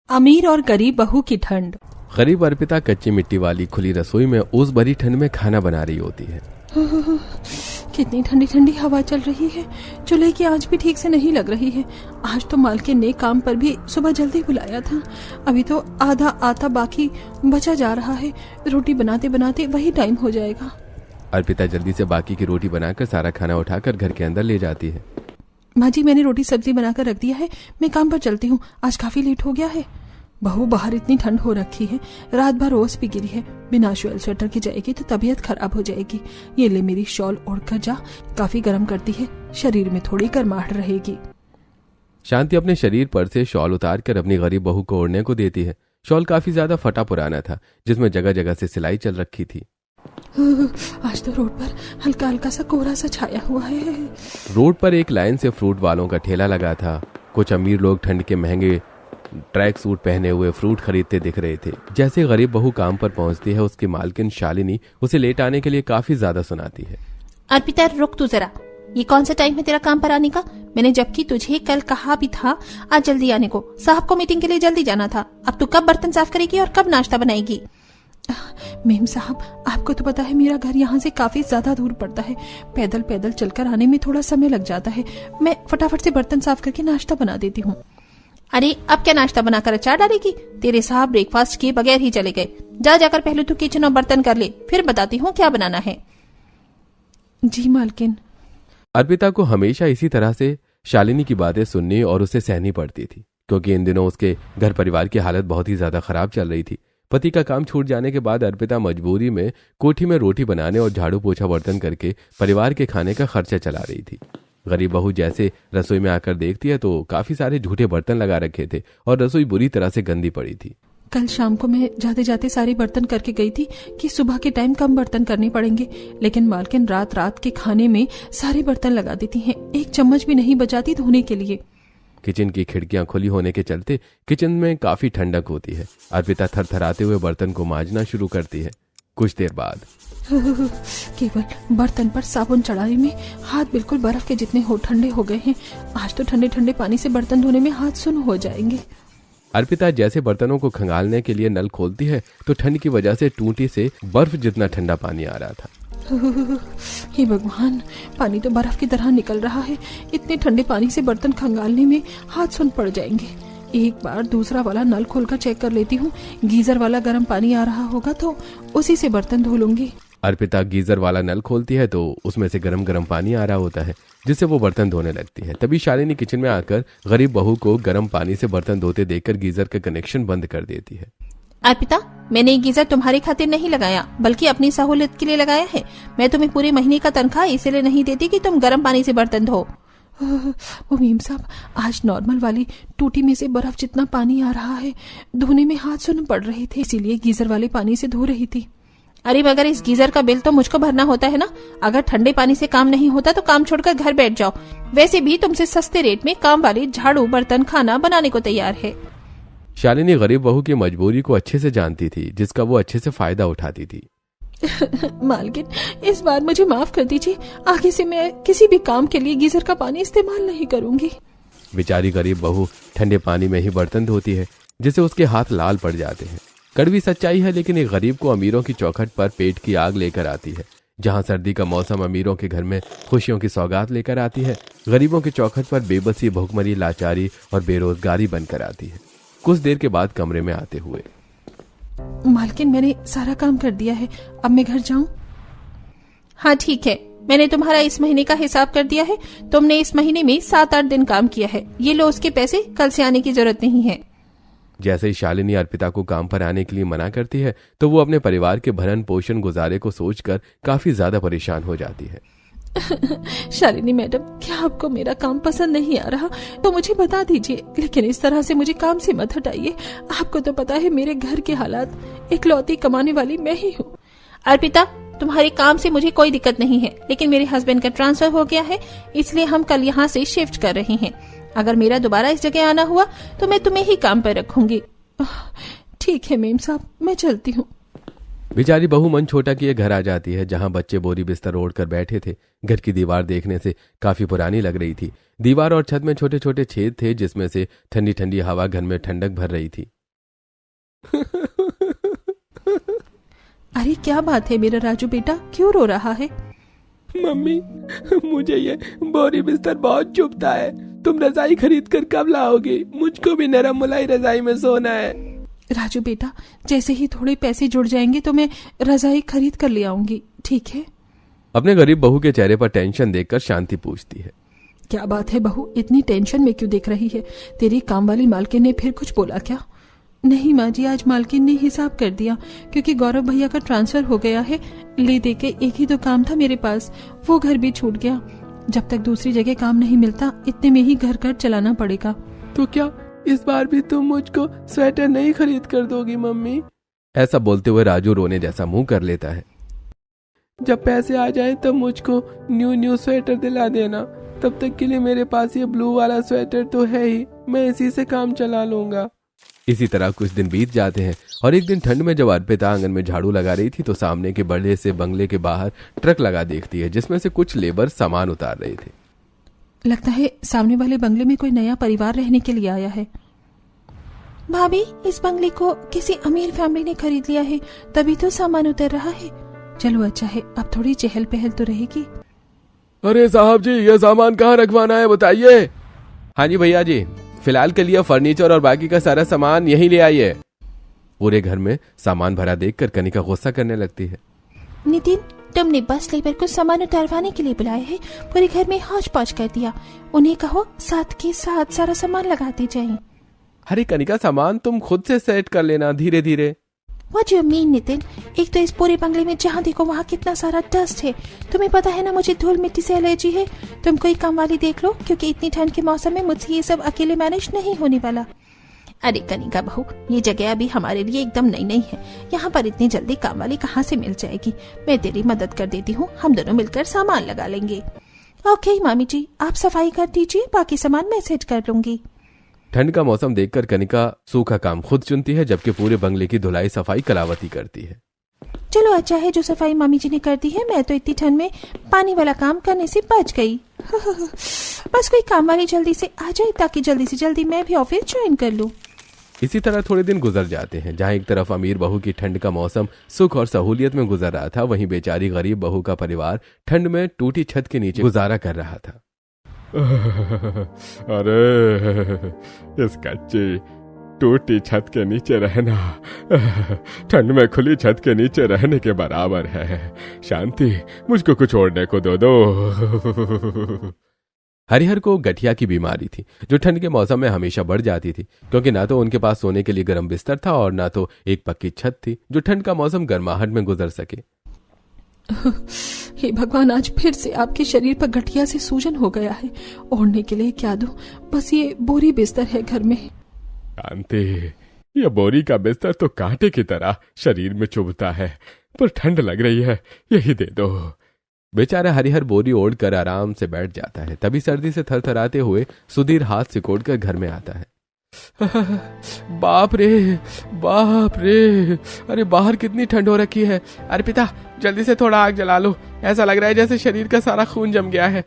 अमीर और गरीब बहू की ठंड। गरीब अर्पिता कच्ची मिट्टी वाली खुली रसोई में ओस भरी ठंड में खाना बना रही होती है। कितनी ठंडी ठंडी हवा चल रही है। चूल्हे की आंच भी ठीक से नहीं लग रही है। आज तो मालकिन ने काम पर भी सुबह जल्दी बुलाया था। अभी तो आधा आता बाकी बचा जा रहा है। रोटी बनाते बनाते वही टाइम हो जाएगा। अर्पिता जल्दी से बाकी की रोटी बनाकर सारा खाना उठाकर घर के अंदर ले जाती है। माँ जी, मैंने रोटी सब्जी बनाकर रख दिया है, मैं काम पर चलती हूँ, आज काफी लेट हो गया है। बहू, बाहर इतनी ठंड हो रखी है, रात भर ओस भी गिरी है। बिना शॉल स्वेटर की जाएगी तो तबीयत खराब हो जाएगी। ये ले मेरी शॉल ओढ़कर जा, काफी गर्म करती है, शरीर में थोड़ी गर्माहट रहेगी। शांति अपने शरीर पर से शॉल उतार कर अपनी गरीब बहू को ओढ़ने को देती है। शॉल काफी ज्यादा फटा पुराना था, जिसमें जगह जगह से सिलाई चल रखी थी। आज तो रोड पर हल्का हल्का सा कोहरा सा छाया हुआ है। रोड पर एक लाइन से फ्रूट वालों का ठेला लगा था। कुछ अमीर लोग ठंड के महंगे ट्रैक सूट पहने हुए फ्रूट खरीदते दिख रहे थे। जैसे गरीब बहू काम पर पहुंचती है, उसकी मालकिन शालिनी उसे लेट आने के लिए काफी ज्यादा सुनाती है। अर्पिता, रुक तू जरा, ये कौन सा टाइम है तेरा काम पर आने का? मैंने जबकि तुझे कल कहा भी था आज जल्दी आने को। साहब को मीटिंग के लिए जल्दी जाना था। अब तू कब बर्तन साफ करेगी और कब नाश्ता बनाएगी? मेम साहब, आपको तो पता है मेरा घर यहाँ से काफी ज्यादा दूर पड़ता है। पैदल पैदल चलकर आने में थोड़ा समय लग जाता है। मैं फटाफट से बर्तन साफ करके नाश्ता बना देती हूँ। अरे, अब क्या नाश्ता बनाकर अचार डालेगी? तेरे साहब ब्रेकफास्ट किए बगैर ही चले गए। जाकर पहले तू किचन और बर्तन कर ले, फिर बताती हूँ क्या बनाना है। जी मालकिन। अर्पिता को हमेशा इसी तरह से शालिनी की बातें सुननी और उसे सहनी पड़ती थी, क्योंकि इन दिनों उसके घर परिवार की हालत बहुत ही ज्यादा खराब चल रही थी। पति का काम छूट जाने के बाद अर्पिता मजबूरी में कोठी में रोटी बनाने और झाड़ू पोछा बर्तन करके परिवार के खाने का खर्चा चला रही थी। गरीब बहू जैसे रसोई में आकर देखती है तो काफी सारे झूठे बर्तन लगा रखे थे और रसोई बुरी तरह से गंदी पड़ी थी। कल शाम को मैं जाते जाते सारे बर्तन करके गई थी कि सुबह के टाइम कम बर्तन करने पड़ेंगे, लेकिन मालकिन रात रात के खाने में सारे बर्तन लगा देती हैं। एक चम्मच भी नहीं बचाती धोने के लिए। किचन की खिड़कियां खुली होने के चलते किचन में काफी ठंडक होती है। अर्पिता थरथराते हुए बर्तन को मांजना शुरू करती है। कुछ देर बाद केवल बर्तन पर साबुन चढ़ाने में हाथ बिल्कुल बर्फ के जितने ठंडे हो गए हैं। आज तो ठंडे ठंडे पानी से बर्तन धोने में हाथ सुन्न हो जाएंगे। अर्पिता जैसे बर्तनों को खंगालने के लिए नल खोलती है तो ठंड की वजह से टूटी से बर्फ जितना ठंडा पानी आ रहा था। हे भगवान, पानी तो बर्फ की तरह निकल रहा है। इतने ठंडे पानी से बर्तन खंगालने में हाथ सुन्न पड़ जाएंगे। एक बार दूसरा वाला नल खोलकर चेक कर लेती हूँ। गीजर वाला गर्म पानी आ रहा होगा तो उसी से बर्तन धो लूंगी। अर्पिता गीजर वाला नल खोलती है तो उसमें से गरम गरम पानी आ रहा होता है, जिससे वो बर्तन धोने लगती है। तभी शालिनी किचन में आकर गरीब बहू को गर्म पानी से बर्तन धोते देखकर गीजर का कनेक्शन बंद कर देती है। अर्पिता, मैंने ये गीजर तुम्हारी खातिर नहीं लगाया, बल्कि अपनी सहूलियत के लिए लगाया है। मैं तुम्हें पूरे महीने का तनख्वाह इसलिए नहीं देती कि तुम गर्म पानी से बर्तन धो। वो मीम साहब, आज नॉर्मल वाली टूटी में से बर्फ जितना पानी आ रहा है। धोने में हाथ सुन्न पड़ रहे थे, इसीलिए गीजर वाले पानी से धो रही थी। अरे मगर इस गीजर का बिल तो मुझको भरना होता है ना। अगर ठंडे पानी से काम नहीं होता तो काम छोड़कर घर बैठ जाओ। वैसे भी तुमसे सस्ते रेट में काम वाले झाड़ू बर्तन खाना बनाने को तैयार है। शालिनी गरीब बहू की मजबूरी को अच्छे से जानती थी, जिसका वो अच्छे से फायदा उठाती थी। मालकिन, इस बार मुझे माफ कर दीजिए। आगे से मैं किसी भी काम के लिए गीजर का पानी इस्तेमाल नहीं करूंगी। बेचारी गरीब बहू ठंडे पानी में ही बर्तन धोती है, जिससे उसके हाथ लाल पड़ जाते हैं। कड़वी सच्चाई है, लेकिन एक गरीब को अमीरों की चौखट पर पेट की आग लेकर आती है। जहां सर्दी का मौसम अमीरों के घर में खुशियों की सौगात लेकर आती है, गरीबों की चौखट पर बेबसी, भुखमरी, लाचारी और बेरोजगारी बनकर आती है। कुछ देर के बाद कमरे में आते हुए, मालकिन, मैंने सारा काम कर दिया है, अब मैं घर जाऊं? हाँ ठीक है, मैंने तुम्हारा इस महीने का हिसाब कर दिया है। तुमने इस महीने में 7-8 दिन काम किया है। ये लो उसके पैसे, कल से आने की जरूरत नहीं है। जैसे ही शालिनी अर्पिता को काम पर आने के लिए मना करती है तो वो अपने परिवार के भरण पोषण गुजारे को सोचकर काफी ज्यादा परेशान हो जाती है। शालिनी मैडम, क्या आपको मेरा काम पसंद नहीं आ रहा तो मुझे बता दीजिए, लेकिन इस तरह से मुझे काम से मत हटाइए। आपको तो पता है मेरे घर के हालात, इकलौती कमाने वाली मैं ही हूँ। अर्पिता, तुम्हारे काम से मुझे कोई दिक्कत नहीं है, लेकिन मेरे हस्बैंड का ट्रांसफर हो गया है, इसलिए हम कल यहाँ से शिफ्ट कर रहे हैं। अगर मेरा दोबारा इस जगह आना हुआ तो मैं तुम्हें ही काम पर रखूंगी। ठीक है मेम साहब, मैं चलती हूँ। बेचारी बहू मन छोटा किए घर आ जाती है, जहां बच्चे बोरी बिस्तर ओढ़कर बैठे थे। घर की दीवार देखने से काफी पुरानी लग रही थी। दीवार और छत में छोटे छोटे छेद थे, जिसमें से ठंडी ठंडी हवा घर में ठंडक भर रही थी। अरे क्या बात है मेरा राजू बेटा, क्यों रो रहा है? मम्मी, मुझे ये बोरी बिस्तर बहुत चुभता है। तुम रजाई खरीद कर कब लाओगी? मुझको भी नरम मुलाई रजाई में सोना है। राजू बेटा, जैसे ही थोड़े पैसे जुड़ जाएंगे तो मैं रजाई खरीद कर ले आऊंगी, ठीक है? अपने गरीब बहू के चेहरे पर टेंशन देखकर शांति पूछती है, क्या बात है बहू, इतनी टेंशन में क्यों दिख रही है? तेरी काम वाली मालकिन ने फिर कुछ बोला क्या? नहीं माँ जी, आज मालकिन ने हिसाब कर दिया क्योंकि गौरव भैया का ट्रांसफर हो गया है। ले दे के एक ही तो काम था मेरे पास, वो घर भी छूट गया। जब तक दूसरी जगह काम नहीं मिलता इतने में ही घर चलाना पड़ेगा। तो क्या इस बार भी तुम मुझको स्वेटर नहीं खरीद कर दोगी मम्मी? ऐसा बोलते हुए राजू रोने जैसा मुंह कर लेता है। जब पैसे आ जाए तब मुझको न्यू स्वेटर दिला देना। तब तक के लिए मेरे पास ये ब्लू वाला स्वेटर तो है ही, मैं इसी से काम चला लूंगा। इसी तरह कुछ दिन बीत जाते हैं और एक दिन ठंड में जब अर्पिता आंगन में झाड़ू लगा रही थी तो सामने के बड़े से बंगले के बाहर ट्रक लगा देखती है जिसमें से कुछ लेबर सामान उतार रहे थे। लगता है सामने वाले बंगले में कोई नया परिवार रहने के लिए आया है। भाभी, इस बंगले को किसी अमीर फैमिली ने खरीद लिया है, तभी तो सामान उतर रहा है। चलो अच्छा है, अब थोड़ी चहल पहल तो रहेगी। अरे साहब जी, ये सामान कहाँ रखवाना है बताइए? हाँ जी भैया जी, फिलहाल के लिए फर्नीचर और बाकी का सारा सामान यहीं ले आइए। पूरे घर में सामान भरा देखकर कनिका गुस्सा करने लगती है। नितिन, तुमने बस लेबर को सामान उतारवाने के लिए बुलाया है, पूरे घर में हौच पौच कर दिया। उन्हें कहो साथ के साथ सारा सामान लगाते जाएं। अरे कनिका, सामान तुम खुद से सेट कर लेना धीरे धीरे। What do you mean, Nitin? एक तो इस पूरे बंगले में जहाँ देखो वहाँ कितना सारा डस्ट है। तुम्हें पता है ना मुझे धूल मिट्टी से एलर्जी है। तुम कोई काम वाली देख लो, क्योंकि इतनी ठंड के मौसम में मुझसे ये सब अकेले मैनेज नहीं होने वाला। अरे कनिका बहू, ये जगह अभी हमारे लिए एकदम नई नहीं है। यहाँ पर इतनी जल्दी काम वाली कहाँ से मिल जाएगी? मैं तेरी मदद कर देती हूँ, हम दोनों मिलकर सामान लगा लेंगे। ओके मामी जी, आप सफाई कर दीजिए, बाकी सामान मैं सेट कर लूंगी। ठंड का मौसम देखकर कनिका सूखा काम खुद चुनती है जबकि पूरे बंगले की धुलाई सफाई कलावती करती है। चलो अच्छा है जो सफाई मामी जी ने कर दी है, मैं तो इतनी ठंड में पानी वाला काम करने से बच गई। बस कोई काम वाली जल्दी से आ जाए ताकि जल्दी से जल्दी मैं भी ऑफिस ज्वाइन कर लूं। इसी तरह थोड़े दिन गुजर जाते हैं। जहाँ एक तरफ अमीर बहू की ठंड का मौसम सुख और सहूलियत में गुजर रहा था, वहीं बेचारी गरीब बहू का परिवार ठंड में टूटी छत के नीचे गुजारा कर रहा था। अरे इस कच्ची टूटी छत के नीचे रहना ठंड में खुली छत के नीचे रहने के बराबर है। शांति, मुझको कुछ ओढ़ने को दो। हरिहर को गठिया की बीमारी थी जो ठंड के मौसम में हमेशा बढ़ जाती थी, क्योंकि ना तो उनके पास सोने के लिए गर्म बिस्तर था और ना तो एक पक्की छत थी जो ठंड का मौसम गर्माहट में गुजर सके। हे भगवान, आज फिर से आपके शरीर पर गठिया से सूजन हो गया है। ओढ़ने के लिए क्या दूं? बस ये बोरी बिस्तर है घर में। शांति, ये बोरी का बिस्तर तो कांटे की तरह शरीर में चुभता है, पर ठंड लग रही है, यही दे दो। बेचारा हरिहर बोरी ओढ़कर आराम से बैठ जाता है। तभी सर्दी से थरथराते हुए सुधीर हाथ सिकोड़कर घर में आता है। बाप रे, अरे बाहर कितनी ठंड हो रखी है। अर्पिता, जल्दी से थोड़ा आग जला लो, ऐसा लग रहा है जैसे शरीर का सारा खून जम गया है।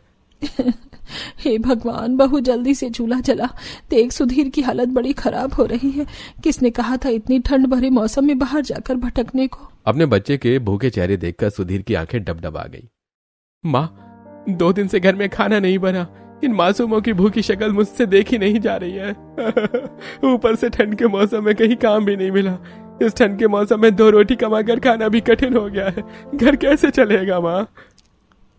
हे भगवान, बहू जल्दी से चूल्हा जला। देख सुधीर की हालत बड़ी खराब हो रही है। किसने कहा था इतनी ठंड भरे मौसम में बाहर जाकर भटकने को? अपने बच्चे के भूखे चेहरे देखकर सुधीर की आंखें डबडबा गई। माँ, 2 दिन से घर में खाना नहीं बना। इन मासूमों की भूखी शक्ल मुझसे देखी नहीं जा रही है। ऊपर से ठंड के मौसम में कहीं काम भी नहीं मिला। इस ठंड के मौसम में 2 रोटी कमाकर खाना भी कठिन हो गया है। घर कैसे चलेगा माँ?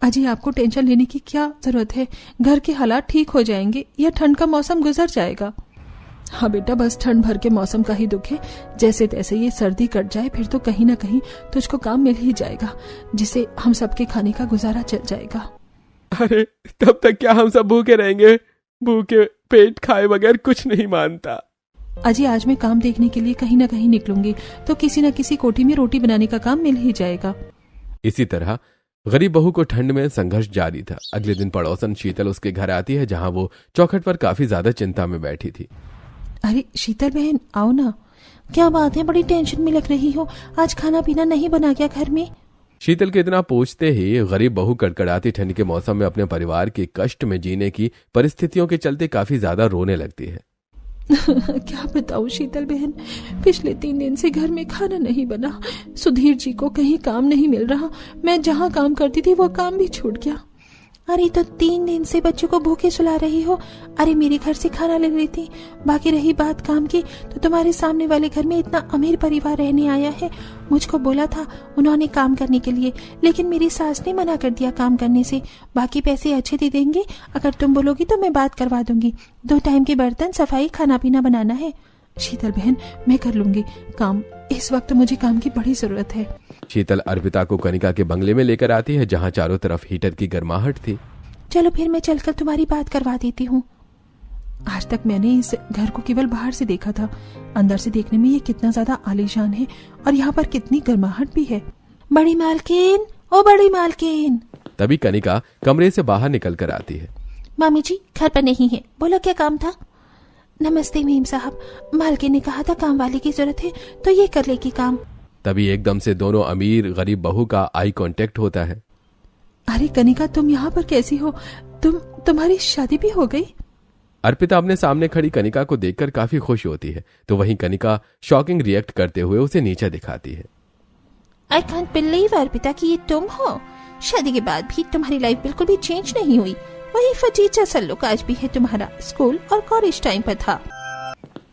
अजी, आपको टेंशन लेने की क्या जरूरत है? घर के हालात ठीक हो जाएंगे, यह ठंड का मौसम गुजर जाएगा। हाँ बेटा, बस ठंड भर के मौसम का ही दुख है। जैसे तैसे ये सर्दी कट जाए फिर तो कहीं ना कहीं तुझको काम मिल ही जाएगा, जिसे हम सबके खाने का गुजारा चल जाएगा। अरे तब तक क्या हम सब भूखे रहेंगे? भूखे पेट खाए बगैर कुछ नहीं मानता। अजी, आज मैं काम देखने के लिए कहीं ना कहीं निकलूंगी, तो किसी न किसी कोठी में रोटी बनाने का काम मिल ही जाएगा। इसी तरह गरीब बहू को ठंड में संघर्ष जारी था। अगले दिन पड़ोसन शीतल उसके घर आती है, जहां वो चौखट पर काफी ज्यादा चिंता में बैठी थी। अरे शीतल बहन, आओ ना। क्या बात है, बड़ी टेंशन में लग रही हो? आज खाना पीना नहीं बना क्या घर में? शीतल के इतना पूछते ही गरीब बहू कड़कड़ाती ठंड के मौसम में अपने परिवार के कष्ट में जीने की परिस्थितियों के चलते काफी ज्यादा रोने लगती है। क्या बताऊं शीतल बहन, पिछले 3 दिन से घर में खाना नहीं बना। सुधीर जी को कहीं काम नहीं मिल रहा। मैं जहाँ काम करती थी वो काम भी छूट गया। अरे तो 3 दिन से बच्चों को भूखे सुला रही हो। अरे मेरे घर से खाना ले रही थी। बाकी रही बात काम की, तो तुम्हारे सामने वाले घर में इतना अमीर परिवार रहने आया है। मुझको बोला था उन्होंने काम करने के लिए, लेकिन मेरी सास ने मना कर दिया काम करने से। बाकी पैसे अच्छे दे देंगे, अगर तुम बोलोगी तो मैं बात करवा दूंगी। 2 टाइम के बर्तन, सफाई, खाना पीना बनाना है। शीतल बहन, मैं कर लूंगी काम। इस वक्त मुझे काम की बड़ी जरूरत है। शीतल अर्पिता को कनिका के बंगले में लेकर आती है, जहाँ चारों तरफ हीटर की गर्माहट थी। चलो फिर मैं चलकर तुम्हारी बात करवा देती हूँ। आज तक मैंने इस घर को केवल बाहर से देखा था, अंदर से देखने में ये कितना ज्यादा आलीशान है और यहाँ पर कितनी गर्माहट भी है। बड़ी मालकिन, ओ बड़ी मालकिन। तभी कनिका कमरे से बाहर निकल कर आती है। मामी जी घर पर नहीं है, बोलो क्या काम था? नमस्ते मीम साहब, मालकिन ने कहा था काम वाले की जरूरत है तो ये कर लेगी काम। तभी एकदम से दोनों अमीर गरीब बहू का आई कांटेक्ट होता है। अरे कनिका, तुम यहाँ पर कैसी हो? तुम्हारी शादी भी हो गई? अर्पिता अपने सामने खड़ी कनिका को देखकर काफी खुश होती है, तो वहीं कनिका शॉकिंग रिएक्ट करते हुए उसे नीचे दिखाती है। आई कांट बिलीव अर्पिता कि ये तुम हो। शादी के बाद भी तुम्हारी लाइफ बिल्कुल भी चेंज नहीं हुई। वही फजीचा सल्लुक आज भी है तुम्हारा, स्कूल और कॉलेज टाइम पर था।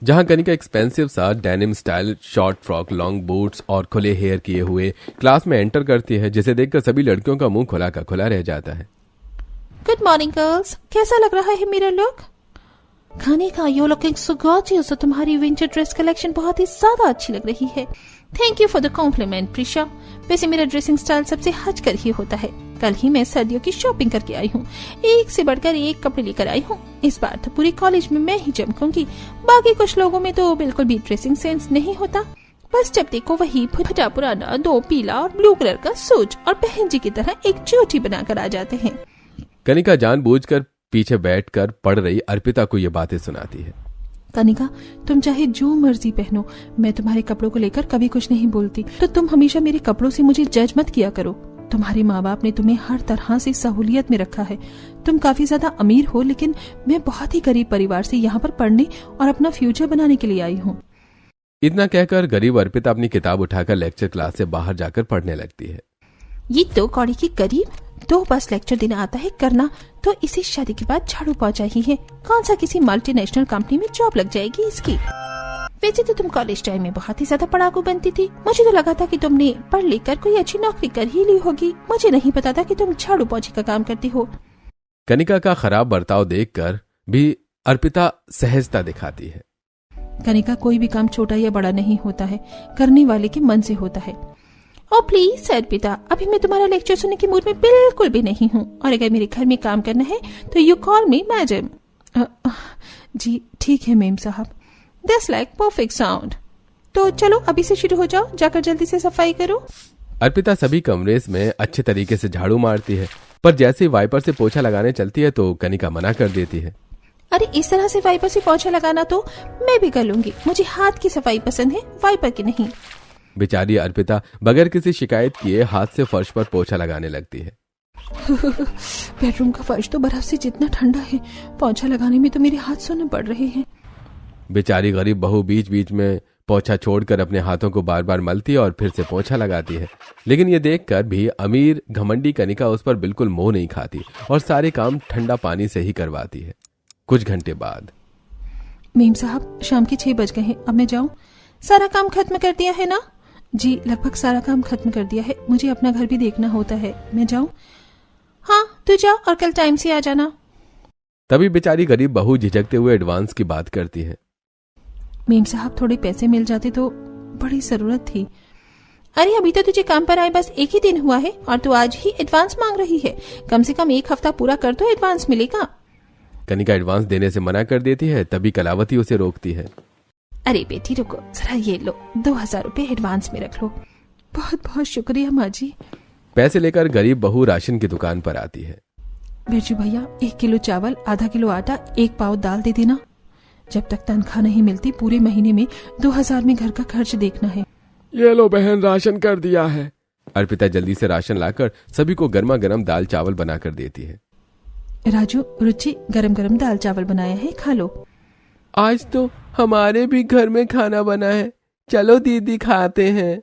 जहां कनिका एक्सपेंसिव सा denim style short frock, long boots और खुले हेयर किए हुए क्लास में एंटर करती है, जिसे देखकर सभी लड़कियों का मुंह खुला का खुला रह जाता है। गुड मॉर्निंग गर्ल्स, कैसा लग रहा है मेरा लुक? खाने का यू लुकिंग सो गॉर्जियस। तुम्हारी विंटर ड्रेस कलेक्शन बहुत ही ज्यादा अच्छी लग रही है। Thank you for the compliment Prisha. वैसे मेरा ड्रेसिंग स्टाइल सबसे हट कर ही होता है। कल ही मैं सर्दियों की शॉपिंग करके आई हूँ। एक से बढ़कर एक कपड़े लेकर आई हूँ। इस बार तो पूरी कॉलेज में मैं ही चमकूंगी। बाकी कुछ लोगों में तो बिल्कुल भी ड्रेसिंग सेंस नहीं होता। बस जब देखो वही फटा पुराना 2 पीला और ब्लू कलर का सूट और बहन जी की तरह एक चोटी बनाकर आ जाते हैं। कनिका जानबूझकर पीछे बैठकर पढ़ रही अर्पिता को ये बातें सुनाती है। कनिका, तुम चाहे जो मर्जी पहनो, मैं तुम्हारे कपड़ों को लेकर कभी कुछ नहीं बोलती। तो तुम हमेशा मेरे कपड़ों से मुझे जज मत किया करो। तुम्हारे माँ बाप ने तुम्हें हर तरह से सहूलियत में रखा है। तुम काफी ज्यादा अमीर हो, लेकिन मैं बहुत ही गरीब परिवार से यहाँ पर पढ़ने और अपना फ्यूचर बनाने के लिए आई हूँ। इतना कहकर गरीब अर्पिता अपनी किताब उठाकर लेक्चर क्लास से बाहर जाकर पढ़ने लगती है। ये 2 कौड़ी की गरीब 2 बस लेक्चर देना आता है करना, तो इसे शादी के बाद झाड़ू पहुंचा ही है। कौन सा किसी मल्टीनेशनल कंपनी में जॉब लग जाएगी इसकी। वैसे तो तुम कॉलेज टाइम में बहुत ही ज्यादा पढ़ाकू बनती थी। मुझे तो लगा था कि तुमने पढ़ लिख कर कोई अच्छी नौकरी कर ही ली होगी। मुझे नहीं पता था कि तुम झाड़ू पोछी का काम करती हो। कनिका का खराब बर्ताव देखकर भी अर्पिता सहजता दिखाती है। कनिका, कोई भी काम छोटा या बड़ा नहीं होता है, करने वाले के मन से होता है। ओ प्लीज अर्पिता, अभी मैं तुम्हारा लेक्चर सुनने की मूड में बिल्कुल भी नहीं हूँ। और अगर मेरे घर में काम करना है तो यू कॉल मी मैडम। जी ठीक है मेम साहब। That's like perfect sound. तो चलो अभी से शुरू हो जाओ, जाकर जल्दी से सफाई करो। अर्पिता सभी कमरे में अच्छे तरीके से झाड़ू मारती है, पर जैसे ही वाइपर से पोछा लगाने चलती है तो कनिका मना कर देती है। अरे इस तरह से वाइपर से पोछा लगाना तो मैं भी कर लूंगी। मुझे हाथ की सफाई पसंद है, वाइपर की नहीं। बेचारी अर्पिता बगैर किसी शिकायत किए हाथ से फर्श पर पोछा लगाने लगती है। बेडरूम का फर्श तो बर्फ से जितना ठंडा है, पोछा लगाने में तो मेरे हाथ सूने पड़ रहे हैं। बेचारी गरीब बहू बीच बीच में पोछा छोड़कर अपने हाथों को बार बार मलती है और फिर से पोछा लगाती है, लेकिन ये देखकर भी अमीर घमंडी कनिका उस पर बिल्कुल मोह नहीं खाती और सारे काम ठंडा पानी से ही करवाती है। कुछ घंटे बाद, मीम साहब शाम के 6 बज गए हैं, अब मैं जाऊं? सारा काम खत्म कर दिया है ना? जी लगभग सारा काम खत्म कर दिया है। मुझे अपना घर भी देखना होता है, मैं जाऊं? हाँ तू जा और कल टाइम से आ जाना। तभी बेचारी गरीब बहू झिझकते हुए एडवांस की बात करती है। मीम साहब थोड़े पैसे मिल जाते तो बड़ी जरूरत थी। अरे अभी तो तुझे काम पर आए बस 1 ही दिन हुआ है और तू आज ही एडवांस मांग रही है। कम से कम 1 हफ्ता पूरा कर तो एडवांस मिलेगा। कनिका एडवांस देने से मना कर देती है, तभी कलावती उसे रोकती है। अरे बेटी रुको जरा, ये लो 2000 रुपए एडवांस में रख लो। बहुत बहुत शुक्रिया माँ जी। पैसे लेकर गरीब बहू राशन की दुकान पर आती है। बिरजू भैया 1 किलो चावल, आधा किलो आटा, 1 पाव दाल दे देना। जब तक तनख्वाह नहीं मिलती पूरे महीने में 2000 में घर का खर्च देखना है। ये लो बहन, राशन कर दिया है। अर्पिता जल्दी से राशन लाकर सभी को गर्मा गर्म दाल चावल बनाकर देती है। राजू, रुचि गरम गरम दाल चावल बनाया है, खा लो। आज तो हमारे भी घर में खाना बना है, चलो दीदी खाते हैं।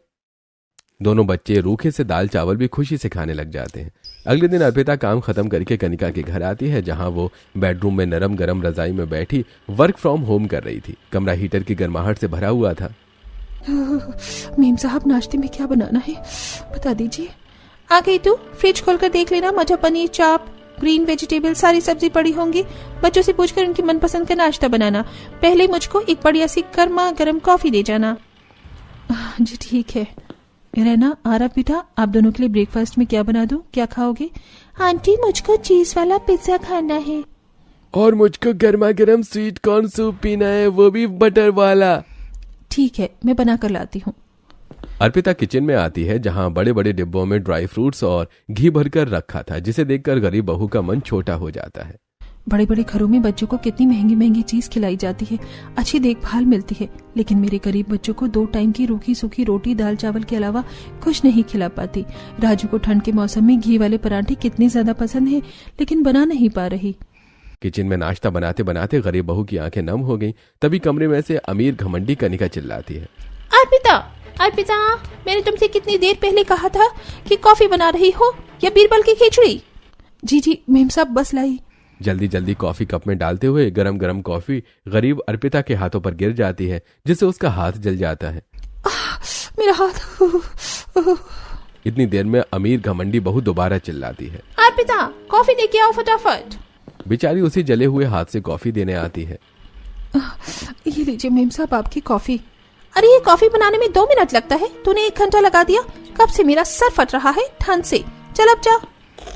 दोनों बच्चे रूखे से दाल चावल भी खुशी से खाने लग जाते हैं। अगले दिन अर्पिता काम खत्म करके कनिका के घर आती है, जहां वो बेडरूम में नरम गरम रजाई में बैठी वर्क फ्रॉम होम कर रही थी। कमरा हीटर की गर्माहट से भरा हुआ था। मीम साहब, नाश्ते में क्या बनाना है बता दीजिए। आ गई तू? फ्रिज खोलकर देख लेना, मटर पनीर, चाप, ग्रीन वेजिटेबल, सारी सब्जी पड़ी होंगी। बच्चों से पूछकर उनकी मनपसंद का नाश्ता बनाना। पहले मुझको एक बढ़िया सी गर्मा गर्म कॉफी दे जाना। जी ठीक है। रहना, आरव बेटा, आप दोनों के लिए ब्रेकफास्ट में क्या बना दूं? क्या खाओगे? आंटी, मुझको चीज वाला पिज्जा खाना है। और मुझको गर्मा गर्म स्वीट कॉर्न सूप पीना है, वो भी बटर वाला। ठीक है, मैं बना कर लाती हूँ। अर्पिता किचन में आती है, जहां बड़े बड़े डिब्बों में ड्राई फ्रूट्स और घी भरकर रखा था, जिसे देखकर गरीब बहू का मन छोटा हो जाता है। बड़े बड़े घरों में बच्चों को कितनी महंगी महंगी चीज खिलाई जाती है, अच्छी देखभाल मिलती है, लेकिन मेरे गरीब बच्चों को 2 टाइम की रूखी सूखी रोटी दाल चावल के अलावा कुछ नहीं खिला पाती। राजू को ठंड के मौसम में घी वाले पराठे कितने ज्यादा पसंद है, लेकिन बना नहीं पा रही। किचन में नाश्ता बनाते बनाते गरीब बहू की आंखें नम हो गईं। तभी कमरे में से अमीर घमंडी कनिका चिल्लाती है, अर्पिता, अर्पिता, मैंने तुमसे कितनी देर पहले कहा था कि कॉफी बना रही हो या बीरबल की खिचड़ी? जी जी मेम साहब, बस लाई। जल्दी जल्दी कॉफी कप में डालते हुए गरम गरम कॉफी गरीब अर्पिता के हाथों पर गिर जाती है, जिससे उसका हाथ जल जाता है। मेरा हाथ। इतनी देर में अमीर घमंडी बहू दोबारा चिल्लाती है, अर्पिता, कॉफी लेके आओ फटाफट। बेचारी उसी जले हुए हाथ से कॉफी देने आती है। ये लीजिए मेम साहब, आपकी कॉफी। अरे, ये कॉफी बनाने में 2 मिनट लगता है, तूने 1 घंटा लगा दिया। कब से मेरा सर फट रहा है ठंड से। चल अब जा।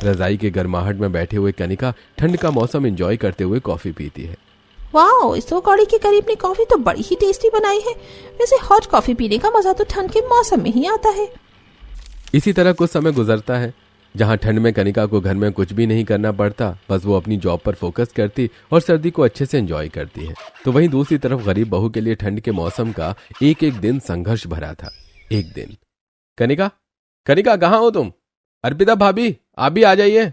रजाई के गर्माहट में बैठे हुए कनिका ठंड का मौसम एंजॉय करते हुए कॉफी पीती है। वाह, इस 2 कौड़ी के करीब ने कॉफी तो बड़ी ही टेस्टी बनाई है। वैसे हॉट कॉफी पीने का मजा तो ठंड के मौसम में ही आता है। इसी तरह कुछ समय गुजरता है, जहां ठंड में कनिका को घर में कुछ भी नहीं करना पड़ता, बस वो अपनी जॉब पर फोकस करती और सर्दी को अच्छे से एंजॉय करती है। तो वहीं दूसरी तरफ गरीब बहू के लिए ठंड के मौसम का एक एक दिन संघर्ष भरा था। एक दिन, कनिका, कनिका कहाँ हो तुम? अर्पिता भाभी, आप भी आ जाइए।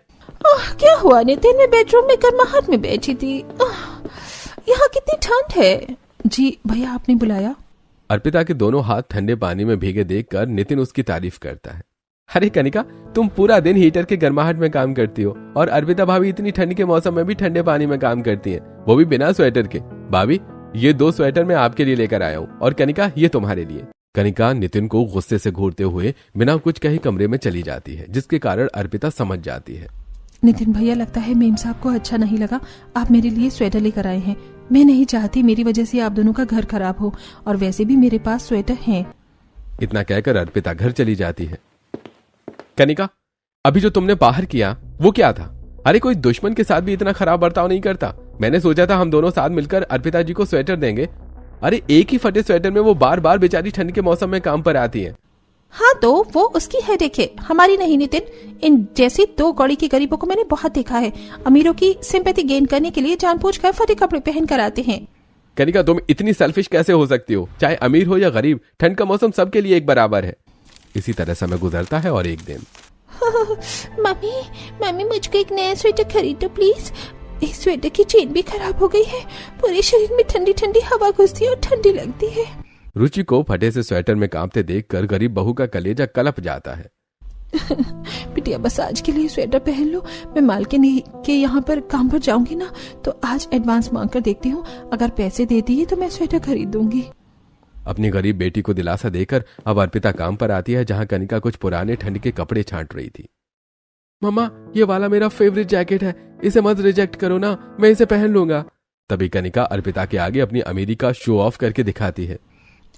क्या हुआ नितिन? मैं बेडरूम में गर्माहट में बैठी थी। यहाँ कितनी ठंड है। जी भैया, आपने बुलाया? अर्पिता के दोनों हाथ ठंडे पानी में भीगे देखकर नितिन उसकी तारीफ करता है। अरे कनिका, तुम पूरा दिन हीटर के गर्माहट में काम करती हो और अर्पिता भाभी इतनी ठंड के मौसम में भी ठंडे पानी में काम करती हैं, वो भी बिना स्वेटर के। भाभी, ये 2 स्वेटर मैं आपके लिए लेकर आया हूँ, और कनिका ये तुम्हारे लिए। कनिका नितिन को गुस्से से घूरते हुए बिना कुछ कहे कमरे में चली जाती है, जिसके कारण अर्पिता समझ जाती है। नितिन भैया, लगता है मेम साहब को अच्छा नहीं लगा आप मेरे लिए स्वेटर लेकर आए हैं। मैं नहीं चाहती मेरी वजह से आप दोनों का घर खराब हो, और वैसे भी मेरे पास स्वेटर हैं। इतना कहकर अर्पिता घर चली जाती है। कनिका, अभी जो तुमने बाहर किया वो क्या था? अरे, कोई दुश्मन के साथ भी इतना खराब बर्ताव नहीं करता। मैंने सोचा था हम दोनों साथ मिलकर अर्पिता जी को स्वेटर देंगे। अरे, एक ही फटे स्वेटर में वो बार बार बेचारी ठंड के मौसम में काम पर आती है। हाँ, तो वो उसकी हेडेक है, हमारी नहीं नितिन। इन जैसी 2 कौड़ी के गरीबों को मैंने बहुत देखा है। अमीरों की सिंपैथी गेन करने के लिए जानबूझकर फटे कपड़े पहन कर आते हैं। कनिका, तुम इतनी सेल्फिश कैसे हो सकती हो? चाहे अमीर हो या गरीब, ठंड का मौसम सबके लिए एक बराबर है। इसी तरह समय गुजरता है और एक दिन, मम्मी, मुझको एक नया स्वेटर खरीदो प्लीज। इस स्वेटर की चेन भी खराब हो गई है। पूरे शरीर में ठंडी ठंडी हवा घुसती है और ठंडी लगती है। रुचि को फटे से स्वेटर में कांपते देखकर गरीब बहू का कलेजा कलप जाता है। बिटिया, बस आज के लिए स्वेटर पहन लो। मैं मालकिन के यहाँ पर काम पर जाऊंगी ना, तो आज एडवांस मांग कर देखती हूँ। अगर पैसे देती है तो मैं स्वेटर खरीद दूंगी। अपनी गरीब बेटी को दिलासा देकर अब अर्पिता काम पर आती है, जहां कनिका कुछ पुराने ठंड के कपड़े छांट रही थी। मम्मा, ये वाला मेरा फेवरेट जैकेट है, इसे मत रिजेक्ट करो ना, मैं इसे पहन लूंगा। तभी कनिका अर्पिता के आगे अपनी अमीरी का शो ऑफ करके दिखाती है।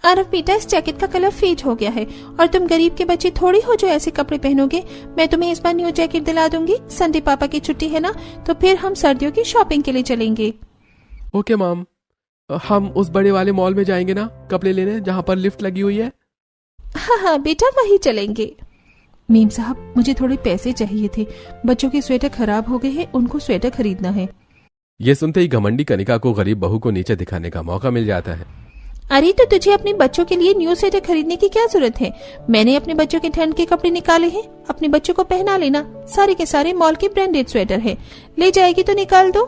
अरे बेटा, इस जैकेट का कलर फेड हो गया है और तुम गरीब के बच्चे थोड़ी हो जो ऐसे कपड़े पहनोगे। मैं तुम्हें इस बार न्यू जैकेट दिला दूंगी। संडे पापा की छुट्टी है ना, तो फिर हम सर्दियों की शॉपिंग के लिए चलेंगे। ओके मॉम, हम उस बड़े वाले मॉल में जाएंगे ना कपड़े लेने, जहाँ पर लिफ्ट लगी हुई है। हाँ बेटा, वही चलेंगे। मीम साहब, मुझे थोड़े पैसे चाहिए थे। बच्चों के स्वेटर खराब हो गए हैं, उनको स्वेटर खरीदना है। ये सुनते ही घमंडी कनिका को गरीब बहू को नीचे दिखाने का मौका मिल जाता है। अरे, तो तुझे अपने बच्चों के लिए न्यू स्वेटर खरीदने की क्या जरूरत है? मैंने अपने बच्चों के ठंड के कपड़े निकाले हैं, अपने बच्चों को पहना लेना। सारे के सारे मॉल के ब्रांडेड स्वेटर है, ले जाएगी तो निकाल दो।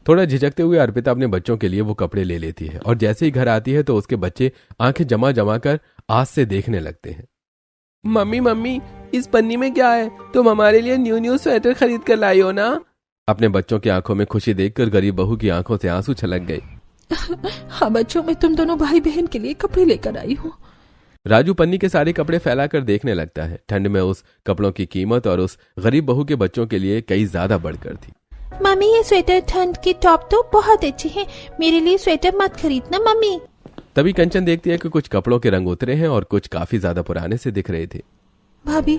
थोड़ा झिझकते हुए अर्पिता अपने बच्चों के लिए वो कपड़े ले लेती है और जैसे ही घर आती है तो उसके बच्चे आंखें जमा जमा कर आस से देखने लगते हैं। मम्मी मम्मी, इस पन्नी में क्या है? तुम हमारे लिए न्यू स्वेटर खरीद कर लाई हो ना? अपने बच्चों की आंखों में खुशी देखकर गरीब बहू की आंखों से आंसू छलक गए। हाँ बच्चों, मैं तुम दोनों भाई बहन के लिए कपड़े लेकर आई हूँ। राजू पन्नी के सारे कपड़े फैलाकर देखने लगता है। ठंड में उस कपड़ों की कीमत और उस गरीब बहू के बच्चों के लिए कई ज्यादा बढ़कर थी। मम्मी ये स्वेटर ठंड के टॉप तो बहुत अच्छे हैं, मेरे लिए स्वेटर मत खरीदना मम्मी। तभी कंचन देखती है कि कुछ कपड़ों के रंग उतरे हैं और कुछ काफी ज्यादा पुराने से दिख रहे थे। भाभी,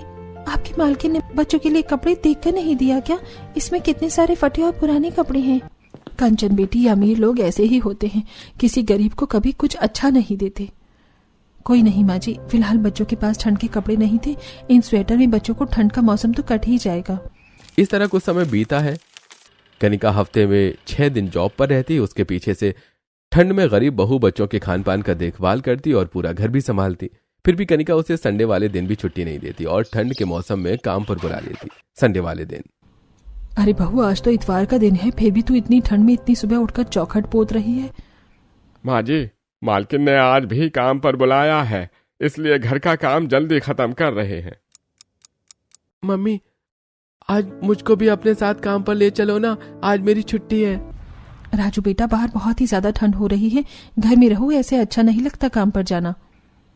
आपकी मालकिन ने बच्चों के लिए कपड़े देख कर नहीं दिया क्या? इसमें कितने सारे फटे और पुराने कपड़े हैं। कंचन बेटी, अमीर लोग ऐसे ही होते हैं, किसी गरीब को कभी कुछ अच्छा नहीं देते। कोई नहीं माँ जी, फिलहाल बच्चों के पास ठंड के कपड़े नहीं थे। इन स्वेटर में बच्चों को ठंड का मौसम तो कट ही जाएगा। इस तरह कुछ समय बीता है। कनिका हफ्ते में 6 दिन जॉब पर रहती। उसके पीछे से ठंड में गरीब बहू बच्चों के खान पान का देखभाल करती और पूरा घर भी संभालती। फिर भी कनिका उसे संडे वाले दिन भी छुट्टी नहीं देती और ठंड के मौसम में काम पर बुला लेती संडे वाले दिन। अरे बहू, आज तो इतवार का दिन है, फिर भी तू इतनी ठंड में इतनी सुबह उठकर चौखट पोत रही है। माँ जी, मालकिन ने आज भी काम पर बुलाया है, इसलिए घर का काम जल्दी खत्म कर रहे हैं। मम्मी, आज मुझको भी अपने साथ काम पर ले चलो ना, आज मेरी छुट्टी है। राजू बेटा, बाहर बहुत ही ज्यादा ठंड हो रही है, घर में रहो, ऐसे अच्छा नहीं लगता काम पर जाना।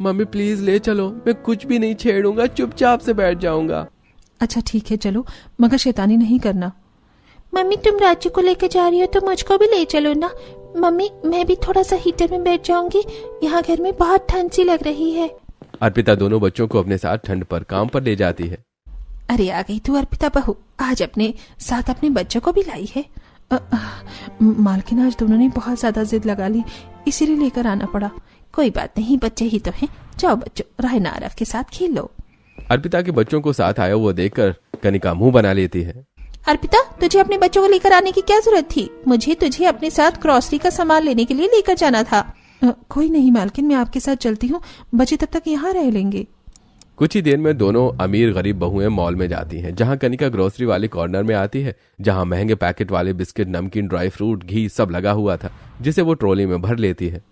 मम्मी प्लीज ले चलो, मैं कुछ भी नहीं छेड़ूंगा, चुपचाप से बैठ जाऊंगा। अच्छा ठीक है, चलो, मगर शैतानी नहीं करना। मम्मी तुम राजू को लेकर जा रही हो तो मुझको भी ले चलो ना। मम्मी मैं भी थोड़ा सा हीटर में बैठ जाऊंगी, यहाँ घर में बहुत ठंड सी लग रही है। अर्पिता दोनों बच्चों को अपने साथ ठंड पर काम पर ले जाती है। अरे आ गई तू अर्पिता बहू, आज अपने साथ अपने बच्चों को भी लाई है। मालकिन, आज दोनों ने बहुत ज्यादा जिद लगा ली, इसीलिए लेकर आना पड़ा। कोई बात नहीं, बच्चे ही तो हैं, जाओ बच्चों, राय नारव के साथ खेल लो। अर्पिता के बच्चों को साथ आया हुआ देखकर कनिका मुंह बना लेती है। अर्पिता, तुझे अपने बच्चों को लेकर आने की क्या जरूरत थी? मुझे तुझे अपने साथ ग्रोसरी का सामान लेने के लिए लेकर जाना था। कोई नहीं मालकिन, मैं आपके साथ चलती हूँ, बच्चे तब तक यहाँ रह लेंगे। कुछ ही देर में दोनों अमीर गरीब बहुएं मॉल में जाती हैं, जहां कनिका ग्रोसरी वाले कॉर्नर में आती है, जहां महंगे पैकेट वाले बिस्किट, नमकीन, ड्राई फ्रूट, घी सब लगा हुआ था, जिसे वो ट्रॉली में भर लेती है।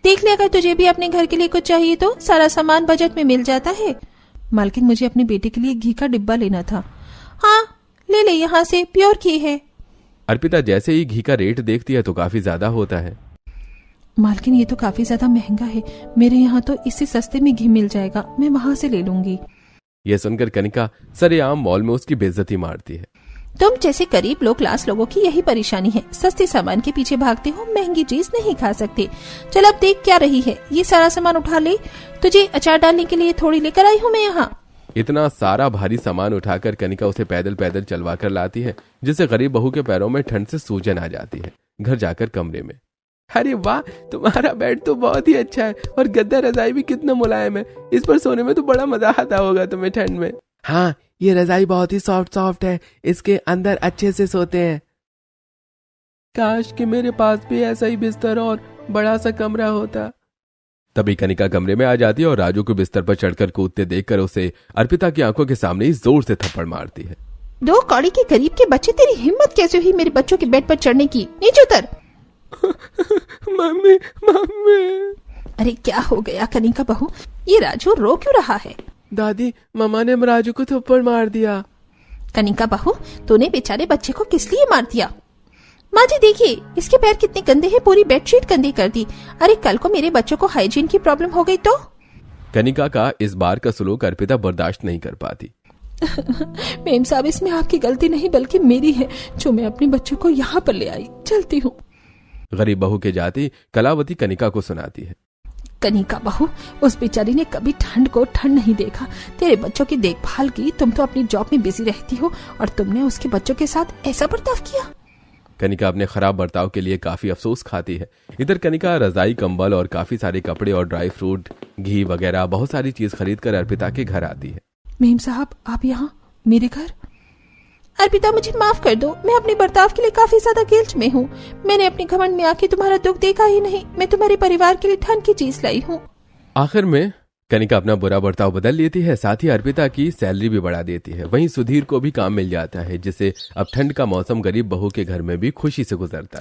देख ले, अगर तुझे भी अपने घर के लिए कुछ चाहिए तो सारा सामान बजट में मिल जाता है। मालकिन, मुझे अपने बेटे के लिए घी का डिब्बा लेना था। हाँ ले ले, यहाँ से प्योर घी है। अर्पिता जैसे ही घी का रेट देखती है तो काफी ज्यादा होता है। मालकिन, ये तो काफी ज्यादा महंगा है, मेरे यहाँ तो इससे सस्ते में घी मिल जाएगा, मैं वहाँ से ले लूंगी। यह सुनकर कनिका सरेआम मॉल में उसकी बेइज्जती मारती है। तुम जैसे गरीब लो क्लास लोगों की यही परेशानी है, सस्ते सामान के पीछे भागते हो, महंगी चीज नहीं खा सकते। चल अब देख क्या रही है, ये सारा सामान उठा ले, तुझे अचार डालने के लिए थोड़ी लेकर आई हूँ मैं यहाँ। इतना सारा भारी सामान उठाकर कनिका उसे पैदल पैदल चलवा कर लाती है, जिससे गरीब बहू के पैरों में ठंड से सूजन आ जाती है। घर जाकर कमरे में, अरे वाह, तुम्हारा बेड तो बहुत ही अच्छा है और गद्दा रजाई भी कितना मुलायम है, इस पर सोने में तो बड़ा मजा आता होगा तुम्हें ठंड में। हाँ, ये रजाई बहुत ही सॉफ्ट है, इसके अंदर अच्छे से सोते हैं। काश कि मेरे पास भी ऐसा ही बिस्तर और बड़ा सा कमरा होता। तभी कनिका कमरे में आ जाती है और राजू को बिस्तर पर चढ़कर कूदते देखकर उसे अर्पिता की आंखों के सामने ही जोर से थप्पड़ मारती है। दो कौड़ी के गरीब के बच्चे, तेरी हिम्मत कैसे हुई मेरे बच्चों के बेड पर चढ़ने की? नीचे उतर। Mummy mummy. अरे क्या हो गया कनिका बहू, ये राजू रो क्यों रहा है? दादी, मम्मा ने राजू को थप्पड़ मार दिया। कनिका बहू, तूने बेचारे बच्चे को किस लिए मार दिया? माँ जी देखिए, इसके पैर कितने गंदे हैं, पूरी बेडशीट गंदी कर दी। अरे कल को मेरे बच्चों को हाइजीन की प्रॉब्लम हो गई तो? कनिका का इस बार का सलूक अर्पिता बर्दाश्त नहीं कर पाती। मेम साहब, इसमें आपकी गलती नहीं बल्कि मेरी है, जो मैं अपने बच्चों को यहाँ पर ले आई। चलती हूँ। गरीब बहू के जाती कलावती कनिका को सुनाती है। कनिका बहू, उस बेचारी ने कभी ठंड को ठंड नहीं देखा, तेरे बच्चों की देखभाल की, तुम तो अपनी जॉब में बिजी रहती हो और तुमने उसके बच्चों के साथ ऐसा बर्ताव किया। कनिका अपने खराब बर्ताव के लिए काफी अफसोस खाती है। इधर कनिका रजाई, कंबल और काफी सारे कपड़े और ड्राई फ्रूट, घी वगैरह बहुत सारी चीज खरीद कर अर्पिता के घर आती है। मेम साहब, आप यहाँ मेरे घर? अर्पिता मुझे माफ कर दो, मैं अपने बर्ताव के लिए काफी ज्यादा गिल्ट में हूँ। मैंने अपने घमंड में आके तुम्हारा दुख देखा ही नहीं, मैं तुम्हारे परिवार के लिए ठंड की चीज लाई हूँ। आखिर में कनिका अपना बुरा बर्ताव बदल लेती है, साथ ही अर्पिता की सैलरी भी बढ़ा देती है। वहीं सुधीर को भी काम मिल जाता है, जिससे अब ठंड का मौसम गरीब बहू के घर में भी खुशी से गुजरता है।